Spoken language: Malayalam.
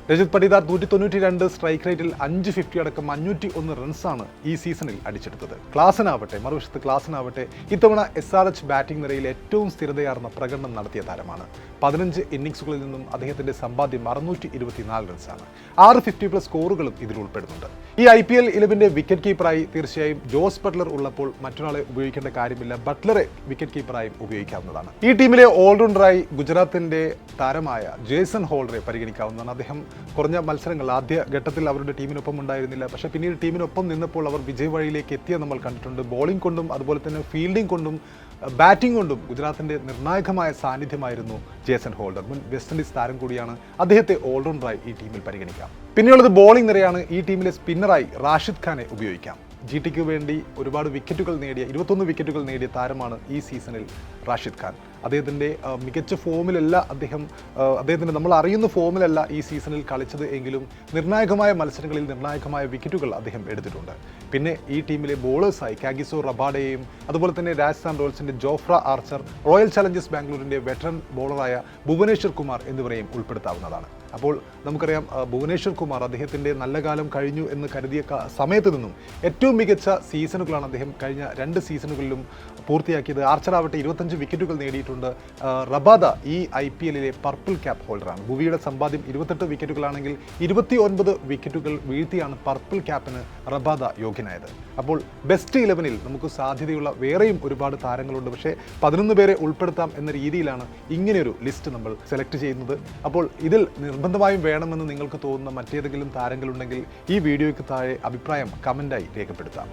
രജത് പടിദാർ 192 സ്ട്രൈക്ക് റേറ്റിൽ 550 അടക്കം 501 റൺസാണ് ഈ സീസണിൽ അടിച്ചെടുത്തത്. ക്ലാസിനാവട്ടെ ഇത്തവണ SRH ബാറ്റിംഗ് നിരയിൽ ഏറ്റവും സ്ഥിരതയാർന്ന പ്രകടനം നടത്തിയ താരമാണ്. 15 ഇന്നിംഗ്സുകളിൽ നിന്നും അദ്ദേഹത്തിന്റെ സമ്പാദ്യം 624 റൺസാണ്. 6 50+ സ്കോറുകളും ഇതിൽ ഉൾപ്പെടുന്നുണ്ട്. ഈ IPL 11 വിക്കറ്റ് കീപ്പറായി തീർച്ചയായും ജോസ് ബട്ട്ലർ ഉള്ളപ്പോൾ മറ്റൊരാളെ ഉപയോഗിക്കേണ്ട കാര്യമില്ല. ബട്ട്ലറെ വിക്കറ്റ് കീപ്പറായും ഉപയോഗിക്കാവുന്നതാണ്. ഈ ടീമിലെ ഓൾറൗണ്ടറായി ഗുജറാത്തിന്റെ താരമായ ജേസൺ ഹോൾഡറെ പരിഗണിക്കാവുന്നതാണ്. അദ്ദേഹം കുറഞ്ഞ മത്സരങ്ങൾ ആദ്യ ഘട്ടത്തിൽ അവരുടെ ടീമിനൊപ്പം ഉണ്ടായിരുന്നില്ല. പക്ഷേ പിന്നീട് ടീമിനൊപ്പം നിന്നപ്പോൾ അവർ വിജയവഴിയിലേക്ക് എത്തിയ നമ്മൾ കണ്ടിട്ടുണ്ട്. ബോളിംഗ് കൊണ്ടും അതുപോലെ തന്നെ ഫീൽഡിംഗ് കൊണ്ടും ബാറ്റിംഗ് കൊണ്ടും ഗുജറാത്തിന്റെ നിർണായകമായ സാന്നിധ്യമായിരുന്നു ജേസൺ ഹോൾഡർ. മുൻ വെസ്റ്റ് ഇൻഡീസ് താരം കൂടിയാണ്. അദ്ദേഹത്തെ ഓൾറൗണ്ടറായി ഈ ടീമിൽ പരിഗണിക്കാം. പിന്നെയുള്ളത് ബോളിംഗ് നിരയാണ്. ഈ ടീമിലെ സ്പിന്നറായി റാഷിദ് ഖാനെ ഉപയോഗിക്കാം. GTക്ക് വേണ്ടി ഒരുപാട് വിക്കറ്റുകൾ നേടിയ 21 വിക്കറ്റുകൾ നേടിയ താരമാണ് ഈ സീസണിൽ റാഷിദ് ഖാൻ. അദ്ദേഹത്തിൻ്റെ മികച്ച ഫോമിലല്ല അദ്ദേഹത്തിൻ്റെ നമ്മൾ അറിയുന്ന ഫോമിലല്ല ഈ സീസണിൽ കളിച്ചത് എങ്കിലും നിർണായകമായ മത്സരങ്ങളിൽ നിർണായകമായ വിക്കറ്റുകൾ അദ്ദേഹം എടുത്തിട്ടുണ്ട്. പിന്നെ ഈ ടീമിലെ ബോളേഴ്സായി കാഗിസോ റബാഡയെയും അതുപോലെ തന്നെ രാജസ്ഥാൻ റോയൽസിൻ്റെ ജോഫ്ര ആർച്ചർ, റോയൽ ചലഞ്ചേഴ്സ് ബാംഗ്ലൂരിൻ്റെ വെറ്ററൻ ബോളറായ ഭുവനേശ്വർ കുമാർ എന്നിവരെയും ഉൾപ്പെടുത്താവുന്നതാണ്. അപ്പോൾ നമുക്കറിയാം ഭുവനേശ്വർ കുമാർ അദ്ദേഹത്തിൻ്റെ നല്ല കാലം കഴിഞ്ഞു എന്ന് കരുതിയ സമയത്ത് നിന്നും ഏറ്റവും മികച്ച സീസണുകളാണ് അദ്ദേഹം കഴിഞ്ഞ 2 സീസണുകളിലും പൂർത്തിയാക്കിയത്. ആർച്ചറാവട്ടെ 25 വിക്കറ്റുകൾ നേടിയിട്ടുണ്ട്. റബാദ ഈ IPLലെ പർപ്പിൾ ക്യാപ്പ് ഹോൾഡറാണ്. ഭുവിയുടെ സമ്പാദ്യം 28 വിക്കറ്റുകളാണെങ്കിൽ 29 വിക്കറ്റുകൾ വീഴ്ത്തിയാണ് പർപ്പിൾ ക്യാപ്പിന് റബാദ യോഗ്യനായത്. അപ്പോൾ ബെസ്റ്റ് 11-ൽ നമുക്ക് സാധ്യതയുള്ള വേറെയും ഒരുപാട് താരങ്ങളുണ്ട്. പക്ഷേ 11 പേരെ ഉൾപ്പെടുത്താം എന്ന രീതിയിലാണ് ഇങ്ങനെയൊരു ലിസ്റ്റ് നമ്മൾ സെലക്ട് ചെയ്യുന്നത്. അപ്പോൾ ഇതിൽ നിർബന്ധമായും വേണമെന്ന് നിങ്ങൾക്ക് തോന്നുന്ന മറ്റേതെങ്കിലും താരങ്ങളുണ്ടെങ്കിൽ ഈ വീഡിയോയ്ക്ക് താഴെ അഭിപ്രായം കമൻ്റായി രേഖപ്പെടുത്താം.